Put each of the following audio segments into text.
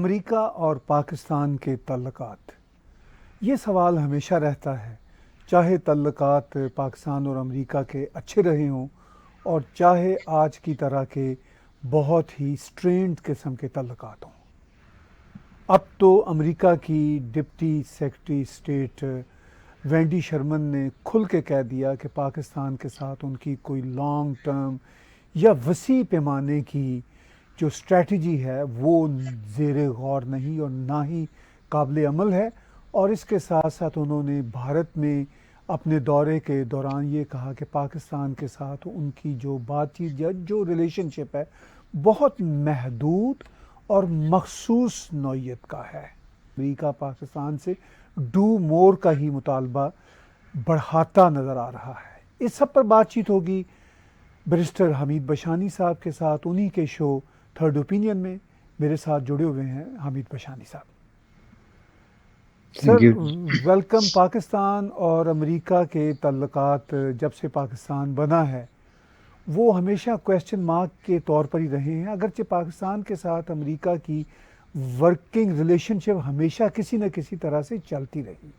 America और पाकिस्तान के तल्लुकात, ये सवाल हमेशा रहता है, चाहे तल्लुकात पाकिस्तान और अमेरिका के अच्छे रहे हों और चाहे आज की तरह के बहुत ही स्ट्रेंड किस्म के तल्लुकात हों। अब तो अमेरिका की deputy secretary state Wendy Sherman ने खुल के कह दिया कि पाकिस्तान के साथ उनकी कोई लॉन्ग टर्म या वसी पैमाने की जो स्ट्रैटेजी है वो ज़ेरे गौर नहीं और ना ही काबिल अमल है। और इसके साथ साथ उन्होंने भारत में अपने दौरे के दौरान ये कहा कि पाकिस्तान के साथ उनकी जो बातचीत या जो रिलेशनशिप है बहुत महदूद और मखसूस नौइयत का है। अमेरिका पाकिस्तान से डू मोर का ही मुतालबा बढ़ाता नज़र आ रहा है। इस सब पर बातचीत होगी बैरिस्टर हमीद बशानी साहब के साथ, उन्हीं के शो थर्ड ओपिनियन में मेरे साथ जुड़े हुए हैं हमीद बशानी साहब। Sir welcome. पाकिस्तान और अमेरिका के तल्लुकात जब से पाकिस्तान बना है वो हमेशा क्वेश्चन मार्क के तौर पर ही रहे हैं। अगरचे पाकिस्तान के साथ अमेरिका की वर्किंग रिलेशनशिप हमेशा किसी न किसी तरह से चलती रही,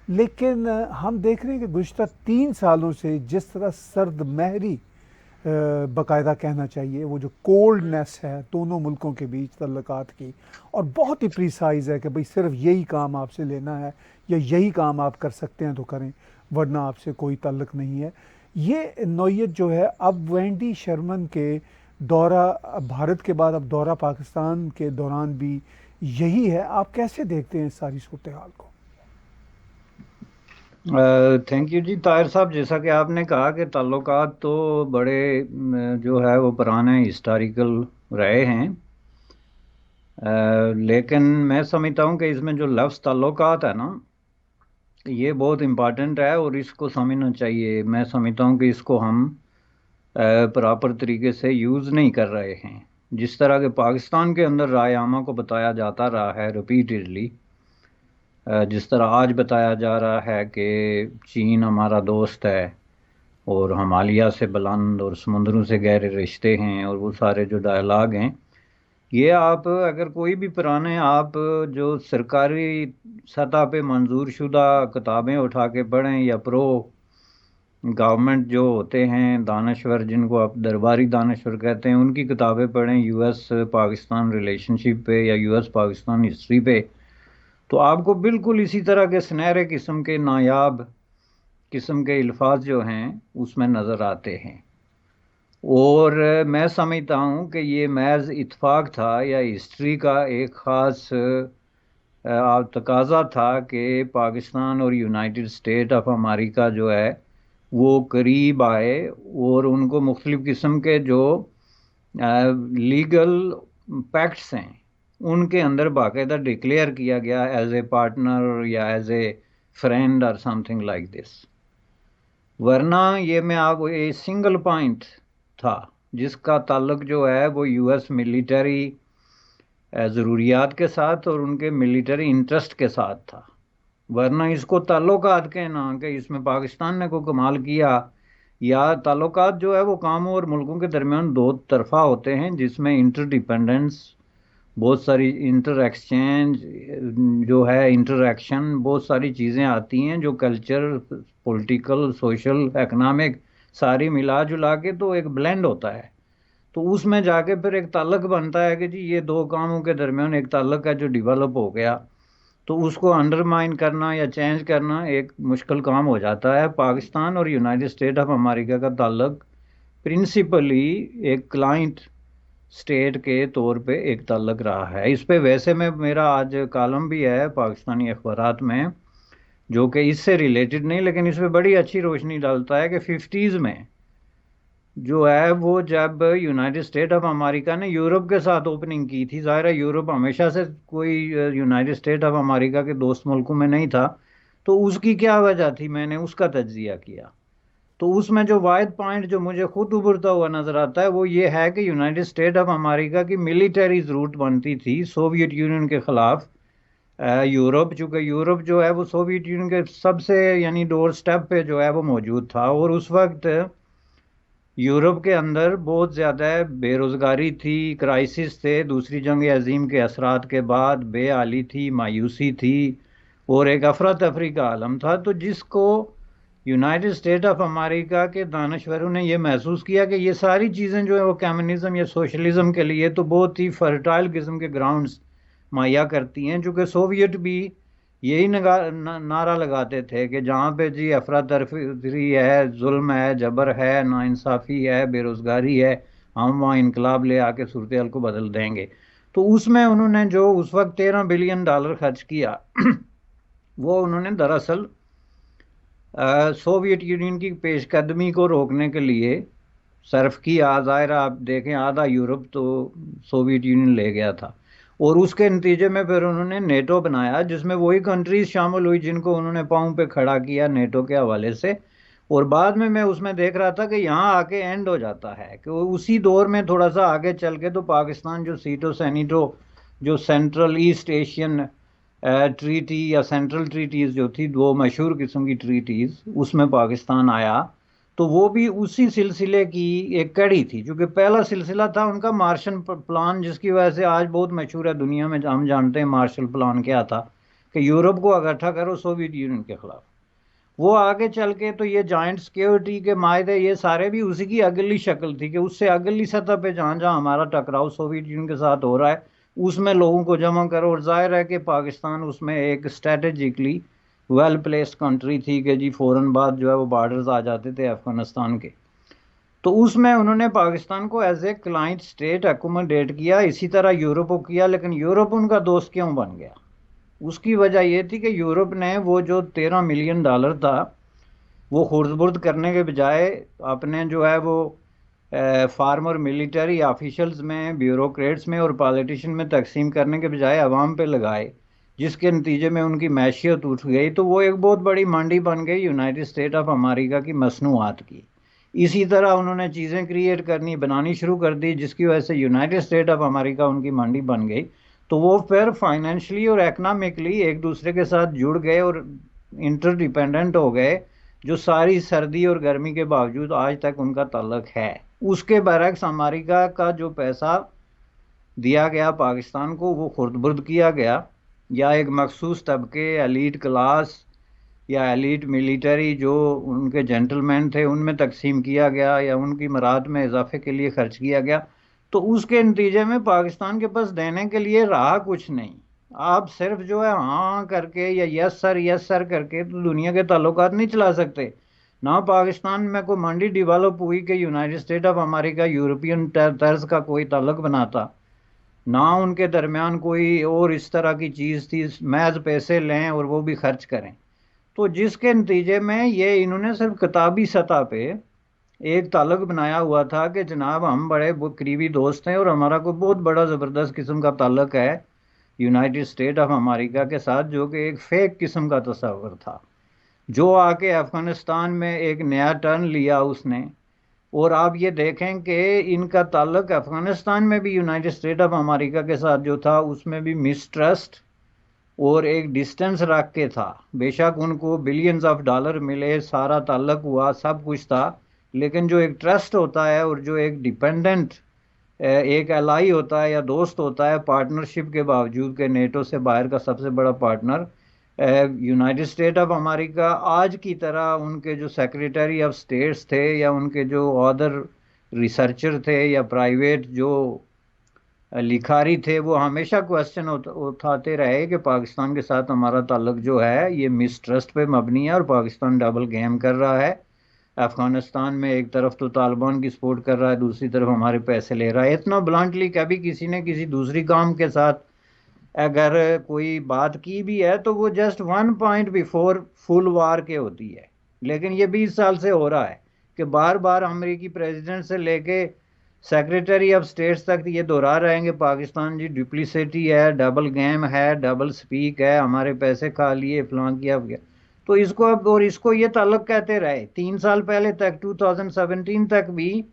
लेकिन हम देख रहे हैं कि गुज़श्ता 3 सालों से जिस तरह सर्द महरी बाकायदा कहना चाहिए, वो जो कोल्डनेस है दोनों मुल्कों के बीच तल्लुकात की, और बहुत ही प्रिसाइज है कि भाई सिर्फ यही काम आपसे लेना है या यही काम आप कर सकते हैं तो करें वरना आपसे कोई ताल्लुक नहीं है। ये नौइयत जो है अब वेंडी शर्मन के दौरा भारत के बाद अब दौरा पाकिस्तान के दौरान भी यही है। आप कैसे देखते हैं इस सारी सूरत हाल को? थैंक यू जी ताहिर साहब। जैसा कि आपने कहा कि ताल्लुकात तो बड़े जो है वो पुराने हिस्टोरिकल रहे हैं, लेकिन मैं समझता हूँ कि इसमें जो लफ्ज़ ताल्लुकात है ना, ये बहुत इम्पॉर्टेंट है और इसको समझना चाहिए। मैं समझता हूँ कि इसको हम प्रॉपर तरीके से यूज़ नहीं कर रहे हैं। जिस तरह के पाकिस्तान के अंदर राय आमा को बताया जाता रहा है रिपीटेडली, जिस तरह आज बताया जा रहा है कि चीन हमारा दोस्त है और हिमालय से बुलंद और समुद्रों से गहरे रिश्ते हैं, और वो सारे जो डायलॉग हैं, ये आप अगर कोई भी पुराने आप जो सरकारी सतह पे मंजूर शुदा किताबें उठा के पढ़ें या प्रो गवर्नमेंट जो होते हैं दानश्वर, जिनको आप दरबारी दानश्वर कहते हैं, उनकी किताबें पढ़ें यूएस पाकिस्तान रिलेशनशिप पे या यूएस पाकिस्तान हिस्ट्री पे, तो आपको बिल्कुल इसी तरह के सुनहरे किस्म के नायाब किस्म के अल्फाज जो हैं उसमें नज़र आते हैं। और मैं समझता हूँ कि ये महज इत्फाक था या हिस्ट्री का एक ख़ास तकाजा था कि पाकिस्तान और यूनाइटेड स्टेट ऑफ अमेरिका जो है वो करीब आए और उनको मुख्तलिफ़ किस्म के जो लीगल पैक्ट्स हैं उनके अंदर बाकायदा डिक्लेयर किया गया एज ए पार्टनर या एज ए फ्रेंड और समथिंग लाइक दिस। वरना ये मैं आप ये सिंगल पॉइंट था जिसका ताल्लुक जो है वो यूएस मिलिटरी ज़रूरियात के साथ और उनके मिलिटरी इंटरेस्ट के साथ था। वरना इसको ताल्लुकात कहना कि इसमें पाकिस्तान ने कोई कमाल किया, या ताल्लुकात जो है वो कामों और मुल्कों के दरमियान दो तरफा होते हैं जिसमें इंटरडिपेंडेंस, बहुत सारी इंटर एक्सचेंज जो है इंटरएक्शन, बहुत सारी चीज़ें आती हैं जो कल्चर पॉलिटिकल सोशल इकनॉमिक सारी मिला जुला के तो एक ब्लेंड होता है। तो उसमें जाके फिर एक ताल्लुक बनता है कि जी ये दो कामों के दरमियान एक ताल्लुक है जो डेवलप हो गया, तो उसको अंडरमाइन करना या चेंज करना एक मुश्किल काम हो जाता है। पाकिस्तान और यूनाइटेड स्टेट ऑफ अमेरिका का ताल्लुक प्रिंसिपली एक क्लाइंट स्टेट के तौर पे एक ताल्लुक रहा है। इस पे वैसे में मेरा आज कॉलम भी है पाकिस्तानी अखबारात में जो कि इससे रिलेटेड नहीं, लेकिन इस पे बड़ी अच्छी रोशनी डालता है कि 50s में जो है वो जब यूनाइटेड स्टेट ऑफ अमेरिका ने यूरोप के साथ ओपनिंग की थी, ज़ाहिर है यूरोप हमेशा से कोई यूनाइटेड स्टेट ऑफ अमेरिका के दोस्त मुल्कों में नहीं था, तो उसकी क्या वजह थी मैंने उसका तज्जिया किया। तो उसमें जो वाहिद पॉइंट जो मुझे खुद उभरता हुआ नजर आता है वो ये है कि यूनाइटेड स्टेट ऑफ अमेरिका की मिलिटरी जरूरत बनती थी सोवियत यूनियन के खिलाफ। यूरोप, चूंकि यूरोप जो है वो सोवियत यूनियन के सबसे यानी डोर स्टेप पे जो है वो मौजूद था, और उस वक्त यूरोप के अंदर बहुत ज़्यादा बेरोज़गारी थी, क्राइसिस थे, दूसरी जंग अजीम के असरात के बाद बेहाली थी, मायूसी थी, और एक अफरा तफरी का आलम था। तो जिसको यूनाइटेड स्टेट ऑफ अमेरिका के दानश्वरों ने यह महसूस किया कि ये सारी चीज़ें जो है वो कम्युनिज्म या सोशलिज्म के लिए तो बहुत ही फर्टाइल किस्म के ग्राउंड्स मुहैया करती हैं, चूँकि सोवियत भी यही नारा लगाते थे कि जहाँ पे जी अफरा तफरी है, जुल्म है, जबर है, नाइंसाफ़ी है, बेरोज़गारी है, हम वहाँ इनकलाब ले आके सूरत हाल को बदल देंगे। तो उसमें उन्होंने जो उस वक्त $13 बिलियन खर्च किया वो उन्होंने दरअसल सोवियत यूनियन की पेशकदमी को रोकने के लिए सर्फ किया। ज़ाहिर आप देखें आधा यूरोप तो सोवियत यूनियन ले गया था, और उसके नतीजे में फिर उन्होंने नेटो बनाया, जिसमें वही कंट्रीज शामिल हुई जिनको उन्होंने पाँव पे खड़ा किया नेटो के हवाले से। और बाद में मैं उसमें देख रहा था कि यहाँ आके एंड हो जाता है कि उसी दौर में थोड़ा सा आगे चल के तो पाकिस्तान जो सीटो सैनिटो जो सेंट्रल ईस्ट एशियन ट्रीटी या सेंट्रल ट्रीटीज़ जो थी, दो मशहूर किस्म की ट्रीटीज़, उसमें पाकिस्तान आया। तो वो भी उसी सिलसिले की एक कड़ी थी, क्योंकि पहला सिलसिला था उनका मार्शल प्लान, जिसकी वजह से आज बहुत मशहूर है दुनिया में। हम जानते हैं मार्शल प्लान क्या था, कि यूरोप को इकट्ठा करो सोवियत यूनियन के खिलाफ। वो आगे चल के तो ये जॉइंट सिक्योरिटी के मायदे ये सारे भी उसी की अगली शक्ल थी, कि उससे अगली सतह पे जहाँ जहाँ हमारा टकराव सोवियत यूनियन के साथ हो रहा है उसमें लोगों को जमा करो। और जाहिर है कि पाकिस्तान उसमें एक स्ट्रेटेजिकली वेल प्लेस्ड कंट्री थी कि जी फ़ौरन बाद जो है वो बॉर्डर्स आ जाते थे अफगानिस्तान के। तो उसमें उन्होंने पाकिस्तान को as a client state accommodate किया, इसी तरह यूरोप को किया। लेकिन यूरोप उनका दोस्त क्यों बन गया? उसकी वजह यह थी कि यूरोप ने वो जो $13 मिलियन था वो खुर्द-बुर्द करने के बजाय अपने जो है वो फार्मर मिलिट्री ऑफिशल्स में, ब्यूरोक्रेट्स में और पॉलिटिशियन में तकसीम करने के बजाय अवाम पे लगाए, जिसके नतीजे में उनकी मैशियत उठ गई। तो वो एक बहुत बड़ी मंडी बन गई यूनाइटेड स्टेट ऑफ अमेरिका की मसनूआत की। इसी तरह उन्होंने चीज़ें क्रिएट करनी बनानी शुरू कर दी, जिसकी वजह से यूनाइटेड स्टेट ऑफ अमेरिका उनकी मंडी बन गई। तो वो फिर फाइनेंशली और इकनॉमिकली एक दूसरे के साथ जुड़ गए और इंटरडिपेंडेंट हो गए, जो सारी सर्दी और गर्मी के बावजूद आज तक उनका ताल्लुक है। उसके बरक्स अमेरिका का जो पैसा दिया गया पाकिस्तान को वो खुर्द-बुर्द किया गया, या एक मखसूस तबके एलीट क्लास या एलीट मिलिट्री जो उनके जेंटलमैन थे उनमें तकसीम किया गया, या उनकी मराद में इजाफे के लिए खर्च किया गया। तो उसके नतीजे में पाकिस्तान के पास देने के लिए रहा कुछ नहीं। आप सिर्फ जो है हाँ करके या यस सर करके तो दुनिया के ताल्लुकात नहीं चला सकते। ना पाकिस्तान में कोई मंडी डिवेलप हुई कि United state of America European तर्ज का कोई ताल्लुक बनाता, ना उनके दरमियान कोई और इस तरह की चीज़ थी महज पैसे लें और वो भी खर्च करें। तो जिसके नतीजे में ये इन्होंने सिर्फ किताबी सतह पे एक ताल्लुक बनाया हुआ था कि जनाब हम बड़े करीबी दोस्त हैं और हमारा कोई बहुत बड़ा ज़बरदस्त किस्म का ताल्लुक है यूनाइटेड स्टेट ऑफ अमेरिका के साथ, जो कि एक फेक किस्म का तस्वर था, जो आके अफ़गानिस्तान में एक नया टर्न लिया उसने। और आप ये देखें कि इनका ताल्लुक अफ़गानिस्तान में भी यूनाइटेड स्टेट ऑफ अमेरिका के साथ जो था उसमें भी मिसट्रस्ट और एक डिस्टेंस रख के था। बेशक उनको बिलियंस ऑफ डॉलर मिले, सारा ताल्लुक हुआ, सब कुछ था, लेकिन जो एक ट्रस्ट होता है और जो एक डिपेंडेंट एक एलाई होता है या दोस्त होता है पार्टनरशिप के बावजूद के नेटो से बाहर का सबसे बड़ा partner United state of America, आज की तरह उनके जो सेक्रेटरी ऑफ स्टेट्स थे या उनके जो अदर रिसर्चर थे या प्राइवेट जो लिखारी थे, वो हमेशा क्वेश्चन उठाते रहे कि पाकिस्तान के साथ हमारा ताल्लुक जो है ये मिसट्रस्ट पे मबनी है और पाकिस्तान डबल गेम कर रहा है। अफगानिस्तान में एक तरफ तो तालिबान की सपोर्ट कर रहा है, दूसरी तरफ हमारे पैसे ले रहा है। इतना ब्लंटली कभी किसी ने किसी दूसरी काम के साथ अगर कोई बात की भी है तो वो जस्ट 1 पॉइंट बिफोर फुल वार के होती है। लेकिन ये 20 साल से हो रहा है कि बार बार अमेरिकी प्रेसिडेंट से लेके सेक्रेटरी ऑफ स्टेट्स तक ये दोहरा रहे हैं कि पाकिस्तान जी डुप्लिसिटी है, डबल गेम है, डबल स्पीक है, हमारे पैसे खा लिए, फलां किया गया। तो इसको अब और इसको ये ताल्लुक कहते रहे 3 साल पहले तक, 2017 तक भी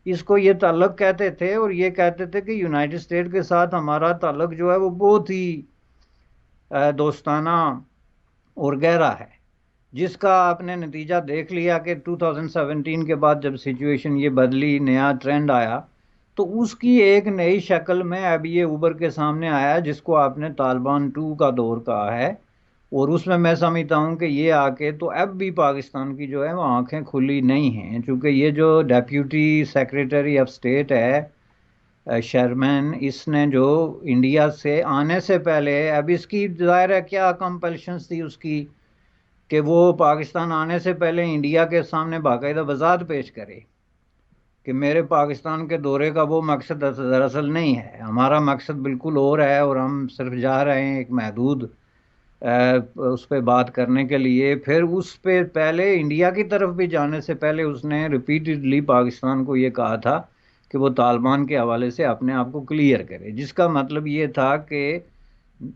इसको ये ताल्लुक कहते थे, और ये कहते थे कि यूनाइटेड स्टेट के साथ हमारा ताल्लुक जो है वो बहुत ही दोस्ताना और गहरा है। जिसका आपने नतीजा देख लिया कि 2017 के बाद जब सिचुएशन ये बदली, नया ट्रेंड आया, तो उसकी एक नई शक्ल में अब ये उभर के सामने आया, जिसको आपने तालिबान 2 का दौर कहा है। और उसमें मैं समझता हूँ कि ये आके तो अब भी पाकिस्तान की जो है वो आंखें खुली नहीं हैं, क्योंकि ये जो डेप्यूटी सेक्रेटरी ऑफ स्टेट है शर्मैन, इसने जो इंडिया से आने से पहले, अब इसकी जाहिर है क्या कंपल्शंस थी उसकी कि वो पाकिस्तान आने से पहले इंडिया के सामने बाकायदा वजाहत पेश करे कि मेरे पाकिस्तान के दौरे का वो मकसद दरअसल नहीं है, हमारा मकसद बिल्कुल और है, और हम सिर्फ जा रहे हैं एक महदूद उस पर बात करने के लिए। फिर उस पे पहले इंडिया की तरफ भी जाने से पहले उसने रिपीटेडली पाकिस्तान को ये कहा था कि वो तालिबान के हवाले से अपने आप को क्लियर करे, जिसका मतलब ये था कि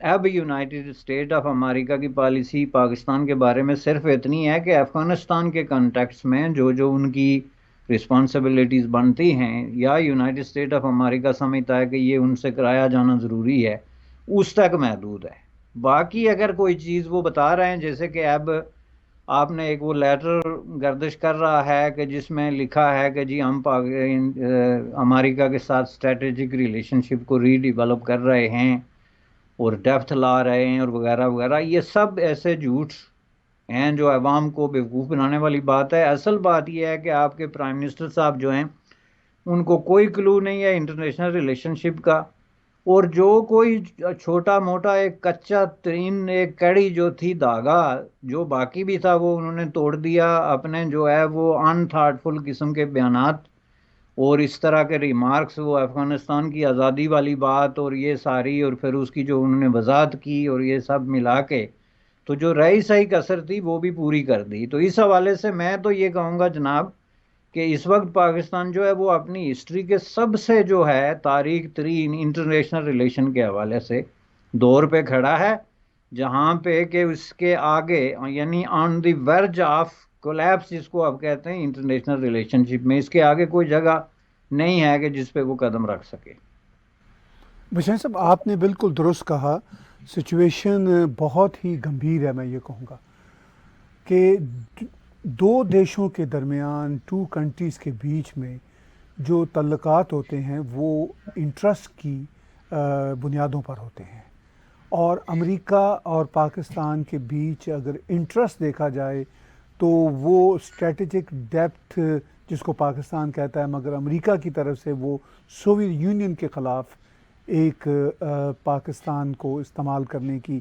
अब यूनाइटेड स्टेट ऑफ अमेरिका की पॉलिसी पाकिस्तान के बारे में सिर्फ इतनी है कि अफगानिस्तान के कॉन्टेक्स्ट में जो जो उनकी रिस्पॉन्सिबिलिटीज़ बनती हैं, या यूनाइटेड स्टेट ऑफ अमेरिका समझता है कि ये उनसे कराया जाना ज़रूरी है, उस तक महदूद है। बाकी अगर कोई चीज़ वो बता रहे हैं, जैसे कि अब आपने एक वो लेटर गर्दिश कर रहा है कि जिसमें लिखा है कि जी हम अमेरिका के साथ स्ट्रेटेजिक रिलेशनशिप को रीडिवेलप कर रहे हैं और डेप्थ ला रहे हैं और वगैरह वगैरह, ये सब ऐसे झूठ हैं जो अवाम को बेवकूफ़ बनाने वाली बात है। असल बात यह है कि आपके प्राइम मिनिस्टर साहब जो हैं उनको कोई क्लू नहीं है इंटरनेशनल रिलेशनशिप का, और जो कोई छोटा मोटा एक कच्चा तरीन एक कड़ी जो थी धागा जो बाकी भी था वो उन्होंने तोड़ दिया अपने जो है वो अनथॉटफुल किस्म के बयानात और इस तरह के रिमार्क्स, वो अफगानिस्तान की आज़ादी वाली बात और ये सारी, और फिर उसकी जो उन्होंने वजाहत की और ये सब मिला के तो जो रही सही कसर थी वो भी पूरी कर दी। तो इस हवाले से मैं तो ये कहूँगा जनाब कि इस वक्त पाकिस्तान जो है वो अपनी हिस्ट्री के सबसे जो है तारीख तरीन इंटरनेशनल रिलेशन के हवाले से दौर पे खड़ा है, जहाँ पे कि उसके आगे यानी on the verge of collapse जिसको आप कहते हैं इंटरनेशनल रिलेशनशिप में, इसके आगे कोई जगह नहीं है कि जिस पे वो कदम रख सके। बशैर साहब, आपने बिल्कुल दुरुस्त कहा। सिचुएशन बहुत ही गंभीर है। मैं ये कहूँगा कि दो देशों के दरमियान, टू कंट्रीज़ के बीच में जो तल्लुकात होते हैं वो इंटरेस्ट की बुनियादों पर होते हैं। और अमेरिका और पाकिस्तान के बीच अगर इंटरेस्ट देखा जाए तो वो स्ट्रेटजिक डेप्थ जिसको पाकिस्तान कहता है, मगर अमेरिका की तरफ से वो सोवियत यूनियन के ख़िलाफ़ एक पाकिस्तान को इस्तेमाल करने की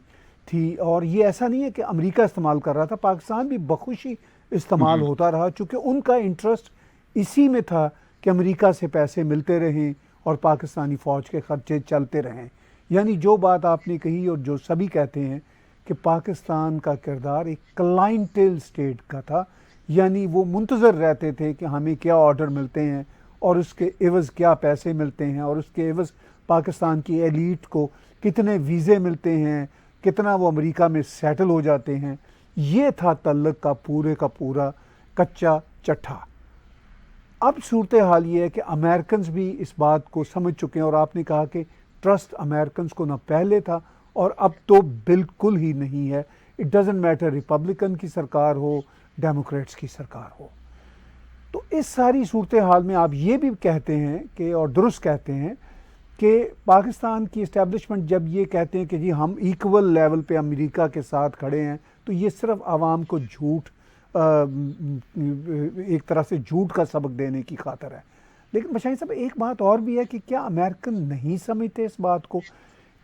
थी। और ये ऐसा नहीं है कि अमेरिका इस्तेमाल कर रहा था, पाकिस्तान भी बखुशी इस्तेमाल होता रहा, चूँकि उनका इंटरेस्ट इसी में था कि अमेरिका से पैसे मिलते रहें और पाकिस्तानी फ़ौज के ख़र्चे चलते रहें। यानी जो बात आपने कही और जो सभी कहते हैं कि पाकिस्तान का किरदार एक क्लाइंटेल स्टेट का था, यानी वो मुंतज़र रहते थे कि हमें क्या ऑर्डर मिलते हैं और उसके एवज़ क्या पैसे मिलते हैं और उसके एवज़ पाकिस्तान की एलीट को कितने वीज़े मिलते हैं, कितना वो अमेरिका में सेटल हो जाते हैं। ये था तल्लुक़ का पूरा कच्चा चट्ठा। अब सूरत हाल ये है कि अमेरिकन भी इस बात को समझ चुके हैं, और आपने कहा कि ट्रस्ट अमेरिकन को ना पहले था और अब तो बिल्कुल ही नहीं है। इट डज़न्ट मैटर रिपब्लिकन की सरकार हो, डेमोक्रेट्स की सरकार हो। तो इस सारी सूरत हाल में आप ये भी कहते हैं कि, और दुरुस्त कहते हैं कि पाकिस्तान की इस्टेब्लिशमेंट जब ये कहते हैं कि जी हम इक्वल लेवल पे अमेरिका के साथ खड़े हैं, तो ये सिर्फ आवाम को झूठ, एक तरह से झूठ का सबक देने की खातिर है। लेकिन बशाई साहब, एक बात और भी है कि क्या अमेरिकन नहीं समझते इस बात को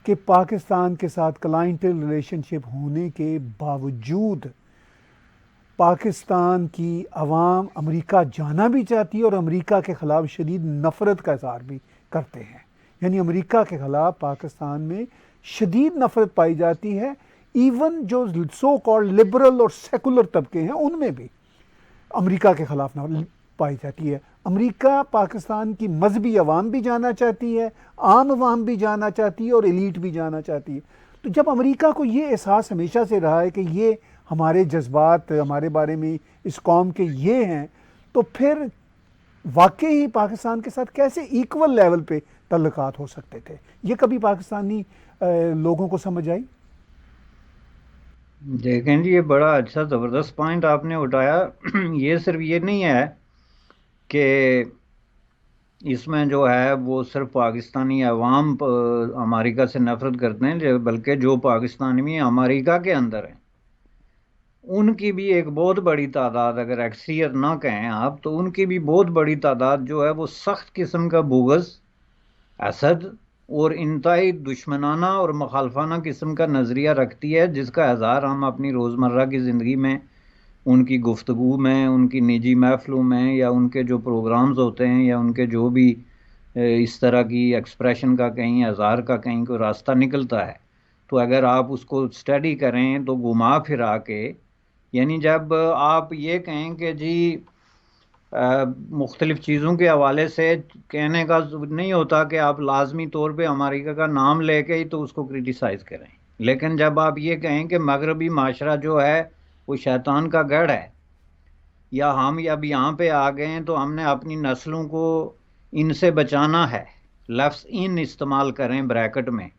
कि पाकिस्तान के साथ क्लाइंटल रिलेशनशिप होने के बावजूद पाकिस्तान की अवाम अमेरिका जाना भी चाहती है और अमेरिका के ख़िलाफ़ शदीद नफ़रत का इज़हार भी करते हैं। यानी अमेरिका के ख़िलाफ़ पाकिस्तान में शदीद नफ़रत पाई जाती है। इवन जो सो कॉल्ड लिबरल और सेकुलर तबके हैं उनमें भी अमेरिका के ख़िलाफ़ नफ़रत पाई जाती है। अमेरिका पाकिस्तान की मजहबी अवाम भी जाना चाहती है, आम अवाम भी जाना चाहती है और एलीट भी जाना चाहती है। तो जब अमेरिका को ये एहसास हमेशा से रहा है कि ये हमारे जज्बात, हमारे बारे में इस कौम के ये हैं, तो फिर वाकई ही पाकिस्तान के साथ कैसे इक्वल लेवल पे तल्लुकात हो सकते थे? ये कभी पाकिस्तानी लोगों को समझ आई? देखें जी, ये बड़ा अच्छा ज़बरदस्त पॉइंट आपने उठाया। ये सिर्फ ये नहीं है कि इसमें जो है वो सिर्फ पाकिस्तानी अवाम अमेरिका से नफरत करते हैं, बल्कि जो पाकिस्तानी भी अमेरिका के अंदर हैं उनकी भी एक बहुत बड़ी तादाद, अगर एक्सरियर ना कहें आप, तो उनकी भी बहुत बड़ी तादाद जो है वो सख्त किस्म का बुग़्ज़, असद और इंतहाई दुश्मनाना और मुखालफाना किस्म का नज़रिया रखती है, जिसका इज़हार हम अपनी रोज़मर्रा की ज़िंदगी में, उनकी गुफ्तगू में, उनकी निजी महफिलों में, या उनके जो प्रोग्राम्स होते हैं, या उनके जो भी इस तरह की एक्सप्रेशन का कहीं इज़हार का कहीं कोई रास्ता निकलता है, तो अगर आप उसको स्टडी करें तो घुमा फिरा के, यानी जब आप ये कहें कि जी मुख्तलिफ चीज़ों के हवाले से कहने का नहीं होता कि आप लाजमी तौर पे अमेरिका का नाम लेके ही तो उसको क्रिटिसाइज़ करें, लेकिन जब आप ये कहें कि मगरबी माशरा जो है वो शैतान का गढ़ है, या हम अब यहाँ पे आ गए हैं तो हमने अपनी नस्लों को इनसे बचाना है, लफ्ज़ इन इस्तेमाल करें ब्रैकेट में,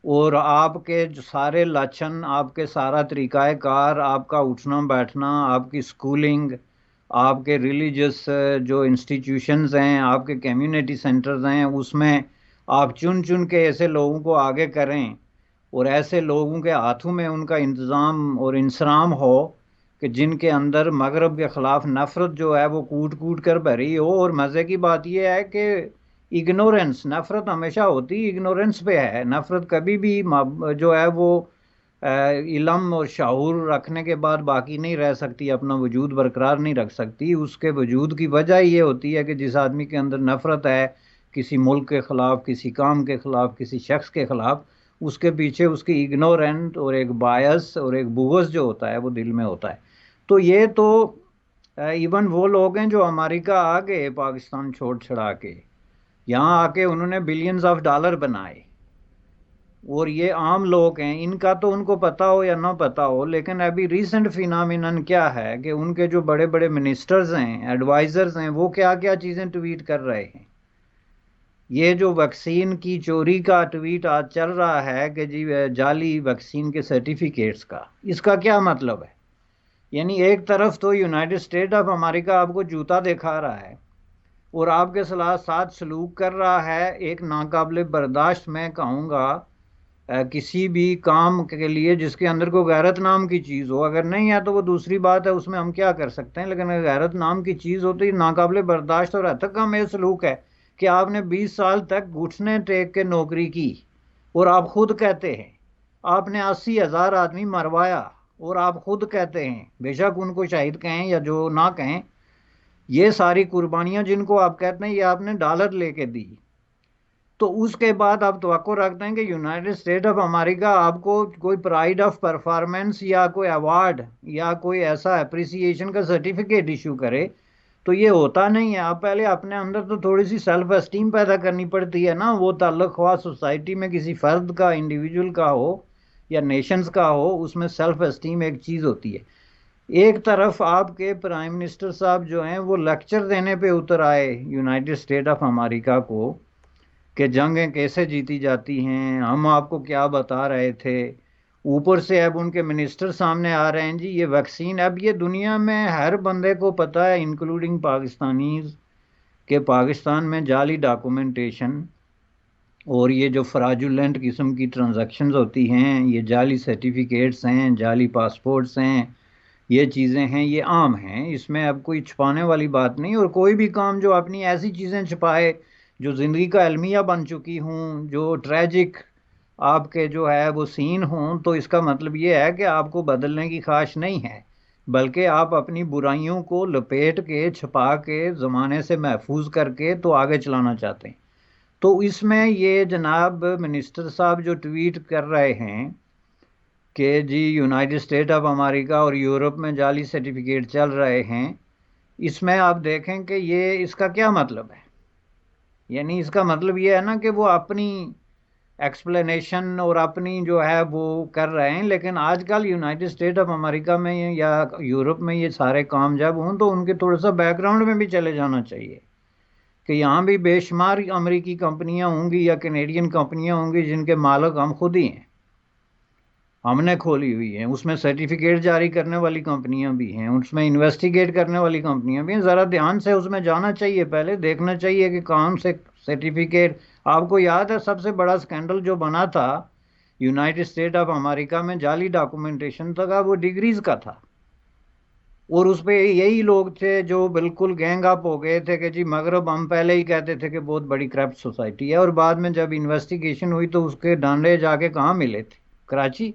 और आपके जो सारे लक्षण, आपके सारा तरीक़ाकार, आपका उठना बैठना, आपकी स्कूलिंग, आपके रिलीजियस जो इंस्टीट्यूशंस हैं, आपके कम्युनिटी सेंटर्स हैं, उसमें आप चुन चुन के ऐसे लोगों को आगे करें और ऐसे लोगों के हाथों में उनका इंतज़ाम और इंसराम हो कि जिनके अंदर मगरब के ख़िलाफ़ नफ़रत जो है वो कूट कूट कर भरी हो। और मज़े की बात यह है कि इग्नोरेंस, नफ़रत हमेशा होती इग्नोरेंस पे है। नफ़रत कभी भी जो है वो इल्म और शाऊर रखने के बाद बाकी नहीं रह सकती, अपना वजूद बरकरार नहीं रख सकती। उसके वजूद की वजह ये होती है कि जिस आदमी के अंदर नफ़रत है किसी मुल्क के ख़िलाफ़, किसी काम के ख़िलाफ़, किसी शख्स के ख़िलाफ़, उसके पीछे उसकी इग्नोरेंट और एक बायस और एक बुग़्ज़ जो होता है वो दिल में होता है। तो ये तो इवन वो लोग हैं जो अमेरिका आ गए पाकिस्तान छोड़ छड़ा के, यहाँ आके उन्होंने बिलियंस ऑफ डॉलर बनाए, और ये आम लोग हैं, इनका तो उनको पता हो या ना पता हो, लेकिन अभी रीसेंट फिनोमिनन क्या है कि उनके जो बड़े बड़े मिनिस्टर्स हैं, एडवाइजर्स हैं, वो क्या क्या चीज़ें ट्वीट कर रहे हैं। ये जो वैक्सीन की चोरी का ट्वीट आज चल रहा है कि जी जाली वैक्सीन के सर्टिफिकेट्स का, इसका क्या मतलब है? यानी एक तरफ तो यूनाइटेड स्टेट ऑफ अमेरिका आपको जूता दिखा रहा है और आपके साथ सलूक कर रहा है एक नाकाबिले बर्दाश्त, मैं कहूँगा, किसी भी काम के लिए जिसके अंदर कोई गैरत नाम की चीज़ हो। अगर नहीं है तो वो दूसरी बात है, उसमें हम क्या कर सकते हैं, लेकिन अगर गैरत नाम की चीज़ हो तो ये नाकाबिले बर्दाश्त और हद तक का मेरा सलूक है कि आपने 20 साल तक घुटने टेक के नौकरी की और आप खुद कहते हैं आपने 80,000 आदमी मरवाया, और आप खुद कहते हैं, बेशक उनको शहीद कहें या जो ना कहें, ये सारी कुर्बानियां जिनको आप कहते हैं ये आपने डॉलर लेके दी, तो उसके बाद आप तवक्को रखते हैं कि यूनाइटेड स्टेट ऑफ अमेरिका आपको कोई प्राइड ऑफ परफॉर्मेंस या कोई अवार्ड या कोई ऐसा अप्रिसिएशन का सर्टिफिकेट इशू करे, तो ये होता नहीं है। आप पहले अपने अंदर तो थोड़ी सी सेल्फ एस्टीम पैदा करनी पड़ती है ना, वो ताल्लुक ख्वाह सोसाइटी में किसी फर्द का, इंडिविजुअल का हो या नेशंस का हो, उसमें सेल्फ एस्टीम एक चीज़ होती है। एक तरफ आपके प्राइम मिनिस्टर साहब जो हैं वो लेक्चर देने पे उतर आए यूनाइटेड स्टेट ऑफ अमेरिका को कि जंगें कैसे जीती जाती हैं, हम आपको क्या बता रहे थे। ऊपर से अब उनके मिनिस्टर सामने आ रहे हैं जी ये वैक्सीन, अब ये दुनिया में हर बंदे को पता है इंक्लूडिंग पाकिस्तानीज के पाकिस्तान में जाली डॉक्यूमेंटेशन और ये जो फ्राजुलेंट किस्म की ट्रांजैक्शंस होती हैं, ये जाली सर्टिफिकेट्स हैं, जाली पासपोर्ट्स हैं, ये चीज़ें हैं, ये आम हैं, इसमें अब कोई छुपाने वाली बात नहीं। और कोई भी काम जो अपनी ऐसी चीज़ें छुपाए जो ज़िंदगी का अलमिया बन चुकी हूँ, जो ट्रैजिक आपके जो है वो सीन हों, तो इसका मतलब ये है कि आपको बदलने की ख्वाहिश नहीं है, बल्कि आप अपनी बुराइयों को लपेट के, छुपा के, ज़माने से महफूज करके तो आगे चलाना चाहते हैं। तो इसमें ये जनाब मिनिस्टर साहब जो ट्वीट कर रहे हैं कि जी यूनाइटेड स्टेट ऑफ अमेरिका और यूरोप में जाली सर्टिफिकेट चल रहे हैं, इसमें आप देखें कि ये इसका क्या मतलब है। यानी इसका मतलब ये है ना कि वो अपनी एक्सप्लेनेशन और अपनी जो है वो कर रहे हैं, लेकिन आजकल यूनाइटेड स्टेट ऑफ अमेरिका में या यूरोप में ये सारे काम जब हों तो उनके थोड़ा सा बैकग्राउंड में भी चले जाना चाहिए कि यहाँ भी बेशुमार अमेरिकी कंपनियाँ होंगी या कैनेडियन कंपनियाँ होंगी जिनके मालिक हम खुद ही हैं। हमने खोली हुई है, उसमें सर्टिफिकेट जारी करने वाली कंपनियां भी हैं, उसमें इन्वेस्टिगेट करने वाली कंपनियां भी हैं। ज़रा ध्यान से उसमें जाना चाहिए, पहले देखना चाहिए कि कौन से सर्टिफिकेट। आपको याद है सबसे बड़ा स्कैंडल जो बना था यूनाइटेड स्टेट ऑफ अमेरिका में, जाली डॉक्यूमेंटेशन था, वो डिग्रीज का था। और उस पे यही लोग थे जो बिल्कुल गैंग अप हो गए थे कि जी मगरब, हम पहले ही कहते थे कि बहुत बड़ी करप्ट सोसाइटी है, और बाद में जब इन्वेस्टिगेशन हुई तो उसके डांडे जाके कहाँ मिले थे? कराची।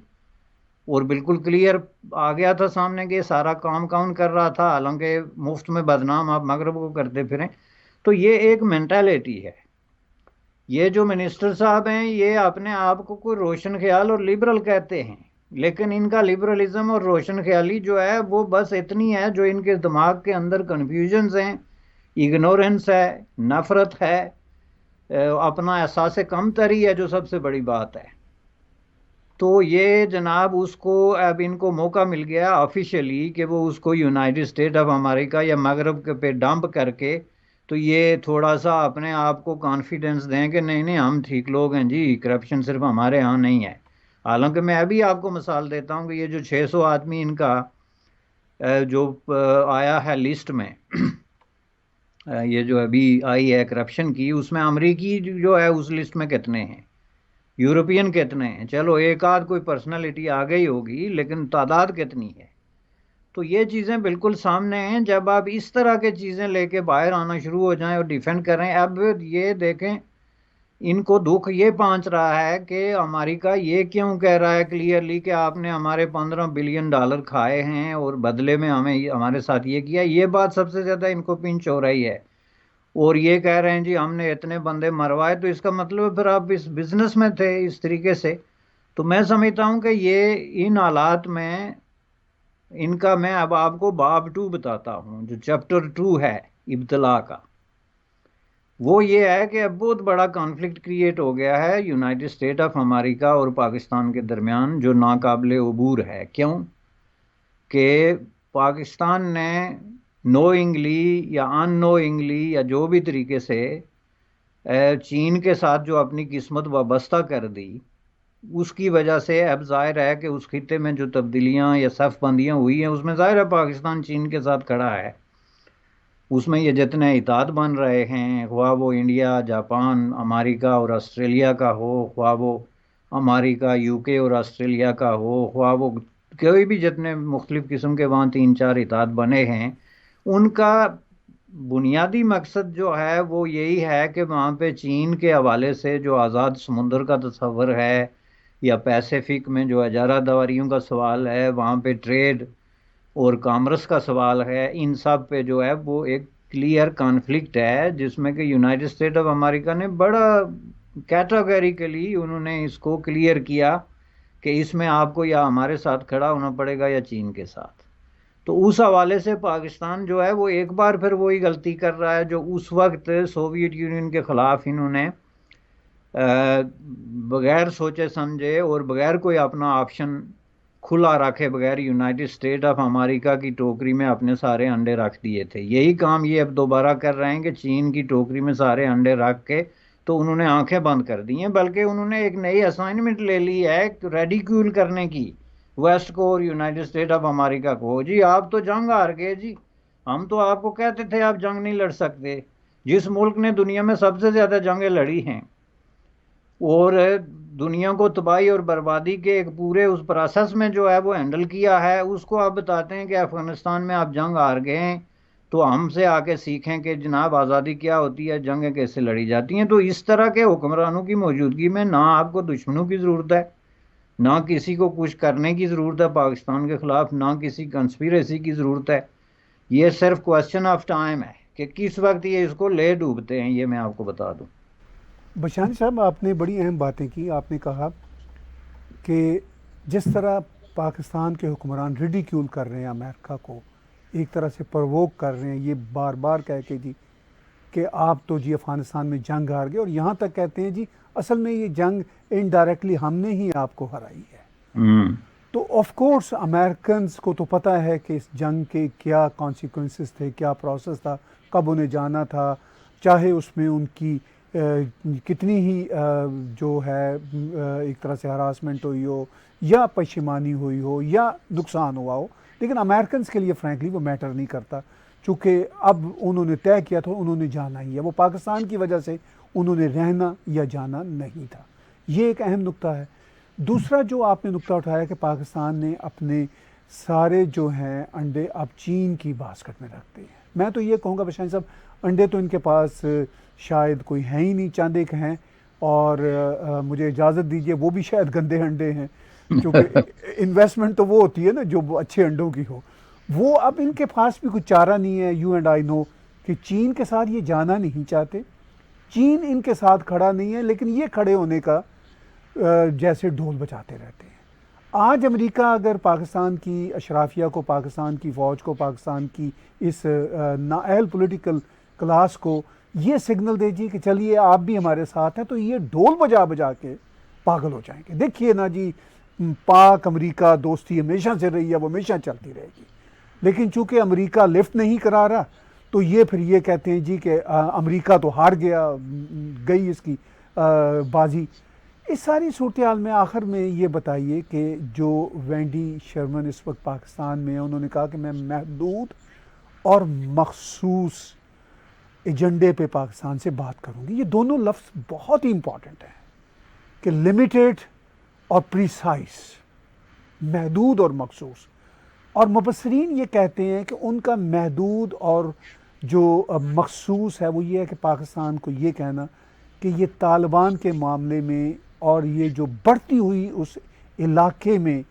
और बिल्कुल क्लियर आ गया था सामने कि ये सारा काम कौन कर रहा था, हालांकि मुफ्त में बदनाम आप मगरब को करते फिरें। तो ये एक मेंटालिटी है। ये जो मिनिस्टर साहब हैं ये अपने आप को कोई रोशन ख्याल और लिबरल कहते हैं, लेकिन इनका लिबरलिज्म और रोशन ख्याली जो है वो बस इतनी है, जो इनके दिमाग के अंदर कन्फ्यूजन्स हैं, इग्नोरेंस है, नफरत है, अपना एहसास कमतरी है, जो सबसे बड़ी बात है। तो ये जनाब उसको अब इनको मौका मिल गया ऑफिशियली कि वो उसको यूनाइटेड स्टेट ऑफ अमेरिका या मगरब के पे डंप करके, तो ये थोड़ा सा अपने आप को कॉन्फिडेंस दें कि नहीं नहीं हम ठीक लोग हैं जी, करप्शन सिर्फ हमारे यहाँ नहीं है। हालांकि मैं अभी आपको मिसाल देता हूँ कि ये जो 600 आदमी इनका जो आया है लिस्ट में, ये जो अभी आई है करप्शन की, उसमें अमरीकी जो है उस लिस्ट में कितने हैं, यूरोपियन कितने हैं? चलो एक आध कोई पर्सनालिटी आ गई होगी, लेकिन तादाद कितनी है? तो ये चीज़ें बिल्कुल सामने हैं। जब आप इस तरह के चीज़ें लेके बाहर आना शुरू हो जाएं और डिफेंड करें, अब ये देखें इनको दुख ये पहुंच रहा है कि अमेरिका ये क्यों कह रहा है क्लियरली कि आपने हमारे $15 बिलियन खाए हैं और बदले में हमें हमारे साथ ये किया। ये बात सबसे ज़्यादा इनको पिंच हो रही है। और ये कह रहे हैं जी हमने इतने बंदे मरवाए, तो इसका मतलब फिर आप इस बिजनेस में थे इस तरीके से। तो मैं समझता हूं कि ये इन हालात में इनका, मैं अब आपको बाब 2 बताता हूं, जो चैप्टर 2 है इब्तला का। वो ये है कि अब बहुत बड़ा कॉन्फ्लिक्ट क्रिएट हो गया है यूनाइटेड स्टेट ऑफ अमेरिका और पाकिस्तान के दरमियान, जो नाकाबिले अबूर है। क्यों? कि पाकिस्तान ने नोइंगली या अननोइंगली या जो भी तरीके से चीन के साथ जो अपनी किस्मत वाबस्ता कर दी, उसकी वजह से अब जाहिर है कि उस खित्ते में जो तब्दीलियां या सफ़बंदियां हुई हैं, उसमें जाहिर है पाकिस्तान चीन के साथ खड़ा है। उसमें ये जितने इताद बन रहे हैं, ख्वाह वो इंडिया, जापान, अमेरिका और ऑस्ट्रेलिया का हो, ख्वाह वो अमेरिका, यूके और ऑस्ट्रेलिया का हो, ख्वाह वो कोई भी जितने मुख्तलिफ़ किस्म के वहाँ 3-4 इताद बने हैं, उनका बुनियादी मकसद जो है वो यही है कि वहाँ पे चीन के हवाले से जो आज़ाद समुंदर का तस्वर है, या पैसिफिक में जो इजारादारियों का सवाल है, वहाँ पे ट्रेड और कॉमर्स का सवाल है, इन सब पे जो है वो एक क्लियर कॉन्फ्लिक्ट है, जिसमें कि यूनाइटेड स्टेट ऑफ अमेरिका ने बड़ा कैटेगरिकली उन्होंने इसको क्लियर किया कि इसमें आपको या हमारे साथ खड़ा होना पड़ेगा या चीन के साथ। तो उस हवाले से पाकिस्तान जो है वो एक बार फिर वही गलती कर रहा है जो उस वक्त सोवियत यूनियन के ख़िलाफ़ इन्होंने बगैर सोचे समझे और बगैर कोई अपना ऑप्शन खुला रखे बगैर यूनाइटेड स्टेट ऑफ अमेरिका की टोकरी में अपने सारे अंडे रख दिए थे। यही काम ये अब दोबारा कर रहे हैं कि चीन की टोकरी में सारे अंडे रख के तो उन्होंने आंखें बंद कर दी हैं, बल्कि उन्होंने एक नई असाइनमेंट ले ली है रेडिक्यूल करने की वेस्ट को और यूनाइटेड स्टेट ऑफ अमेरिका को। जी आप तो जंग हार गए जी, हम तो आपको कहते थे आप जंग नहीं लड़ सकते। जिस मुल्क ने दुनिया में सबसे ज़्यादा जंगें लड़ी हैं और दुनिया को तबाही और बर्बादी के एक पूरे उस प्रोसेस में जो है वो हैंडल किया है, उसको आप बताते हैं कि अफगानिस्तान में आप जंग हार गए हैं, तो हमसे आके सीखें कि जनाब आज़ादी क्या होती है, जंगें कैसे लड़ी जाती हैं। तो इस तरह के हुक्मरानों की मौजूदगी में ना आपको दुश्मनों की ज़रूरत है, ना किसी को कुछ करने की ज़रूरत है पाकिस्तान के ख़िलाफ़, ना किसी कंस्पिरेसी की ज़रूरत है। ये सिर्फ क्वेश्चन ऑफ टाइम है कि किस वक्त ये इसको ले डूबते हैं, ये मैं आपको बता दूँ। बशानी साहब, आपने बड़ी अहम बातें की। आपने कहा कि जिस तरह पाकिस्तान के हुक्मरान रिडिक्यूल कर रहे हैं अमेरिका को, एक तरह से प्रवोक कर रहे हैं, ये बार बार कह के जी कि आप तो जी अफ़गानिस्तान में जंग हार गए, और यहाँ तक कहते हैं जी असल में ये जंग इनडायरेक्टली हमने ही आपको हराई है। तो ऑफ कोर्स अमेरिकन को तो पता है कि इस जंग के क्या कॉन्सिक्वेंसेस थे, क्या प्रोसेस था, कब उन्हें जाना था, चाहे उसमें उनकी कितनी ही जो है एक तरह से हरासमेंट हुई हो या पशेमानी हुई हो या नुकसान हुआ हो, लेकिन अमेरिकन के लिए फ्रैंकली वो मैटर नहीं करता, चूँकि अब उन्होंने तय किया था, उन्होंने जाना ही है। वो पाकिस्तान की वजह से उन्होंने रहना या जाना नहीं था। ये एक अहम नुक्ता है। दूसरा जो आपने नुक्ता उठाया कि पाकिस्तान ने अपने सारे जो हैं अंडे अब चीन की बास्केट में रखते हैं। मैं तो ये कहूँगा बशाइन साहब, अंडे तो इनके पास शायद कोई है ही नहीं, चंद एक हैं, और मुझे इजाज़त दीजिए वो भी शायद गंदे अंडे हैं, क्योंकि इन्वेस्टमेंट तो वो होती है ना जो अच्छे अंडों की हो। वो अब इनके पास भी कुछ चारा नहीं है। यू एंड आई नो कि चीन के साथ ये जाना नहीं चाहते, चीन इनके साथ खड़ा नहीं है, लेकिन ये खड़े होने का जैसे ढोल बजाते रहते हैं। आज अमेरिका अगर पाकिस्तान की अशराफिया को, पाकिस्तान की फ़ौज को, पाकिस्तान की इस नाअहल पॉलिटिकल क्लास को ये सिग्नल दे जी कि चलिए आप भी हमारे साथ हैं, तो ये ढोल बजा बजा के पागल हो जाएंगे। देखिए ना जी, पाक अमेरिका दोस्ती हमेशा से रही है, वो हमेशा चलती रहेगी, लेकिन चूंकि अमेरिका लिफ्ट नहीं करा रहा, तो ये फिर ये कहते हैं जी कि अमेरिका तो हार गया, गई इसकी बाजी। इस सारी सूरत हाल में आखिर में ये बताइए कि जो वेंडी शर्मन इस वक्त पाकिस्तान में है, उन्होंने कहा कि मैं महदूद और मखसूस एजेंडे पे पाकिस्तान से बात करूंगी। ये दोनों लफ्ज़ बहुत ही इंपॉर्टेंट हैं कि लिमिटेड और प्रिसाइज, महदूद और मखसूस। और मुबस्सरीन ये कहते हैं कि उनका महदूद और जो मखसूस है वो ये है कि पाकिस्तान को ये कहना कि ये तालिबान के मामले में और ये जो बढ़ती हुई उस इलाके में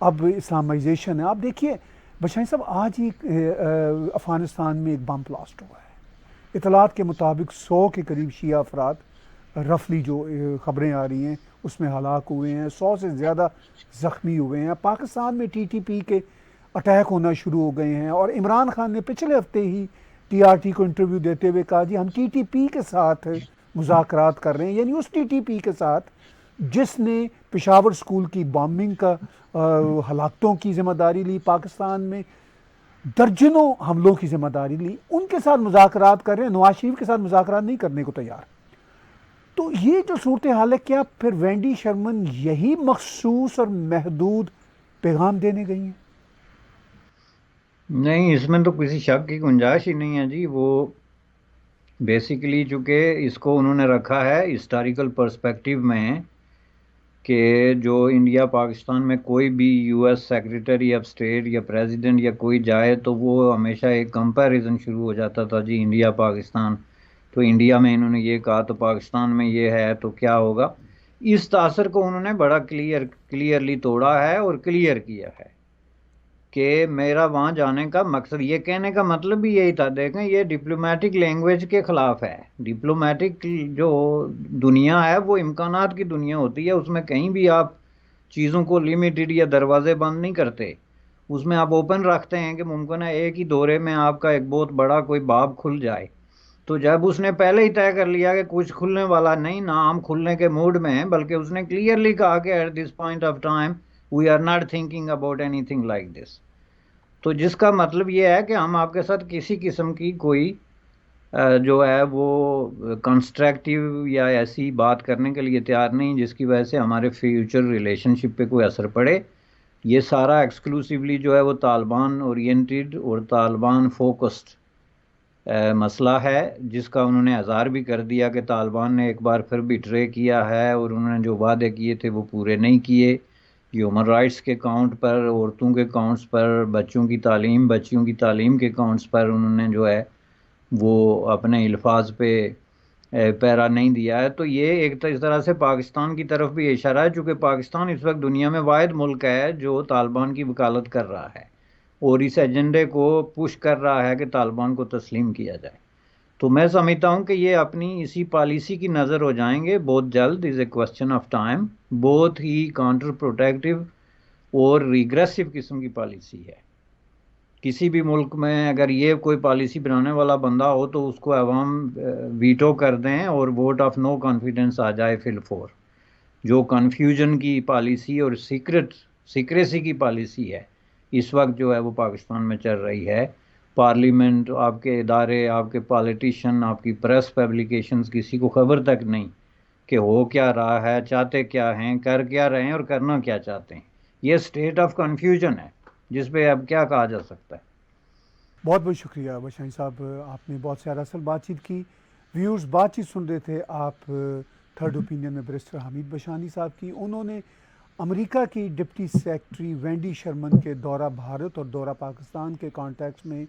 अब इस्लामाइजेशन है। आप देखिए बशाइन साहब, आज ही अफ़गानिस्तान में एक बम ब्लास्ट हुआ है। इतलात के मुताबिक 100 के करीब शिया अफराद, रफली जो ख़बरें आ रही हैं उसमें हलाक हुए हैं, 100 से ज़्यादा ज़ख्मी हुए हैं। पाकिस्तान में TTP के अटैक होना शुरू हो गए हैं, और इमरान खान ने पिछले हफ्ते ही TRT को इंटरव्यू देते हुए कहा जी हम TTP के साथ मुज़ाकरात कर रहे हैं, यानी उस TTP के साथ जिसने पेशावर स्कूल की बॉम्बिंग का हलाकतों की ज़िम्मेदारी ली, पाकिस्तान में दर्जनों हमलों की ज़िम्मेदारी ली, उनके साथ मुज़ाकरात कर रहे हैं, नवाज शरीफ के साथ मुज़ाकरात नहीं करने को तैयार। तो ये जो सूरत हाल है, क्या फिर वेंडी शर्मन यही मखसूस और महदूद पैगाम देने गई हैं? नहीं, इसमें तो किसी शक की गुंजाइश ही नहीं है जी। वो बेसिकली चूंकि इसको उन्होंने रखा है हिस्टोरिकल पर्सपेक्टिव में कि जो इंडिया पाकिस्तान में कोई भी US सेक्रेटरी ऑफ स्टेट या प्रेसिडेंट या कोई जाए तो वो हमेशा एक कंपैरिजन शुरू हो जाता था जी, इंडिया पाकिस्तान, तो इंडिया में इन्होंने ये कहा तो पाकिस्तान में ये है तो क्या होगा। इस तासर को उन्होंने बड़ा क्लियरली तोड़ा है और क्लियर किया है कि मेरा वहाँ जाने का मकसद, ये कहने का मतलब भी यही था। देखें, ये डिप्लोमेटिक लैंग्वेज के ख़िलाफ़ है। डिप्लोमेटिक जो दुनिया है वो इम्कानात की दुनिया होती है, उसमें कहीं भी आप चीज़ों को लिमिटेड या दरवाजे बंद नहीं करते, उसमें आप ओपन रखते हैं कि मुमकिन है एक ही दौरे में आपका एक बहुत बड़ा कोई बाब खुल जाए। तो जब उसने पहले ही तय कर लिया कि कुछ खुलने वाला नहीं, ना हम खुलने के मूड में हैं, बल्कि उसने क्लियरली कहा कि at this point of time we are not thinking about anything like this. तो जिसका मतलब ये है कि हम आपके साथ किसी किस्म की कोई जो है वो कंस्ट्रक्टिव या ऐसी बात करने के लिए तैयार नहीं जिसकी वजह से हमारे फ्यूचर रिलेशनशिप पे कोई असर पड़े। ये सारा एक्सक्लूसिवली जो है वो तालिबान ओरिएंटेड और तालिबान फोकस्ड मसला है, जिसका उन्होंने इज़हार भी कर दिया कि तालिबान ने एक बार फिर बिट्रे किया है और उन्होंने जो वादे किए थे वो पूरे नहीं किए। ह्यूमन राइट्स के काउंट पर, औरतों के काउंट्स पर, बच्चों की तालीम के काउंट्स पर उन्होंने जो है वो अपने अल्फाज पे पैरा नहीं दिया है। तो ये एक इस तरह से पाकिस्तान की तरफ भी इशारा है, चूँकि पाकिस्तान इस वक्त दुनिया में वाहिद मुल्क है जो तालिबान की वकालत कर रहा है और इस एजेंडे को पुश कर रहा है कि तालिबान को तस्लीम किया जाए। तो मैं समझता हूँ कि ये अपनी इसी पॉलिसी की नज़र हो जाएंगे बहुत जल्द। Is a question of time. बहुत ही काउंटर प्रोटेक्टिव और रिग्रेसिव किस्म की पॉलिसी है। किसी भी मुल्क में अगर ये कोई पॉलिसी बनाने वाला बंदा हो तो उसको अवाम वीटो कर दें और वोट ऑफ नो कॉन्फिडेंस आ जाए फिल फोर। जो कन्फ्यूजन की पॉलिसी और सीक्रेसी की पॉलिसी है इस वक्त जो है वो पाकिस्तान में चल रही है, पार्लियामेंट, आपके इदारे, आपके पॉलिटिशियन, आपकी प्रेस पब्लिकेशंस, किसी को खबर तक नहीं कि हो क्या रहा है, चाहते क्या हैं, कर क्या रहे हैं और करना क्या चाहते हैं। ये स्टेट ऑफ कन्फ्यूजन है जिस पे अब क्या कहा जा सकता है। बहुत बहुत शुक्रिया बशानी साहब, आपने बहुत से असल बातचीत की। व्यूअर्स बातचीत सुन रहे थे आप थर्ड ओपिनियन में बैरिस्टर हामिद बशानी साहब की। उन्होंने अमेरिका की डिप्टी सेक्रेटरी वेंडी शर्मन के दौरा भारत और दौरा पाकिस्तान के कॉन्टेक्स्ट में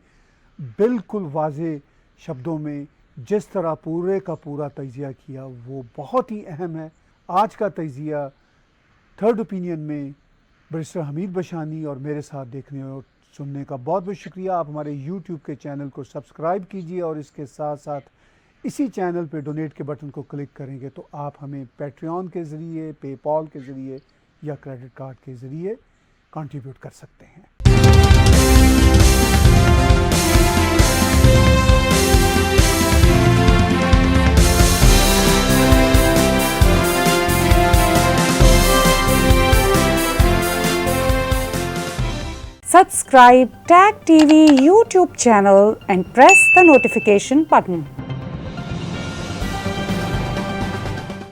बिल्कुल वाज़े शब्दों में जिस तरह पूरे का पूरा तजिया किया वो बहुत ही अहम है। आज का तजिया थर्ड ओपिनियन में बैरिस्टर हामिद बशानी और मेरे साथ देखने और सुनने का बहुत बहुत शुक्रिया। आप हमारे YouTube के चैनल को सब्सक्राइब कीजिए और इसके साथ साथ इसी चैनल पे डोनेट के बटन को क्लिक करेंगे तो आप हमें पैट्रियन के ज़रिए, पेपॉल के ज़रिए या क्रेडिट कार्ड के ज़रिए कंट्रीब्यूट कर सकते हैं। Subscribe TAG TV YouTube channel and press the notification button.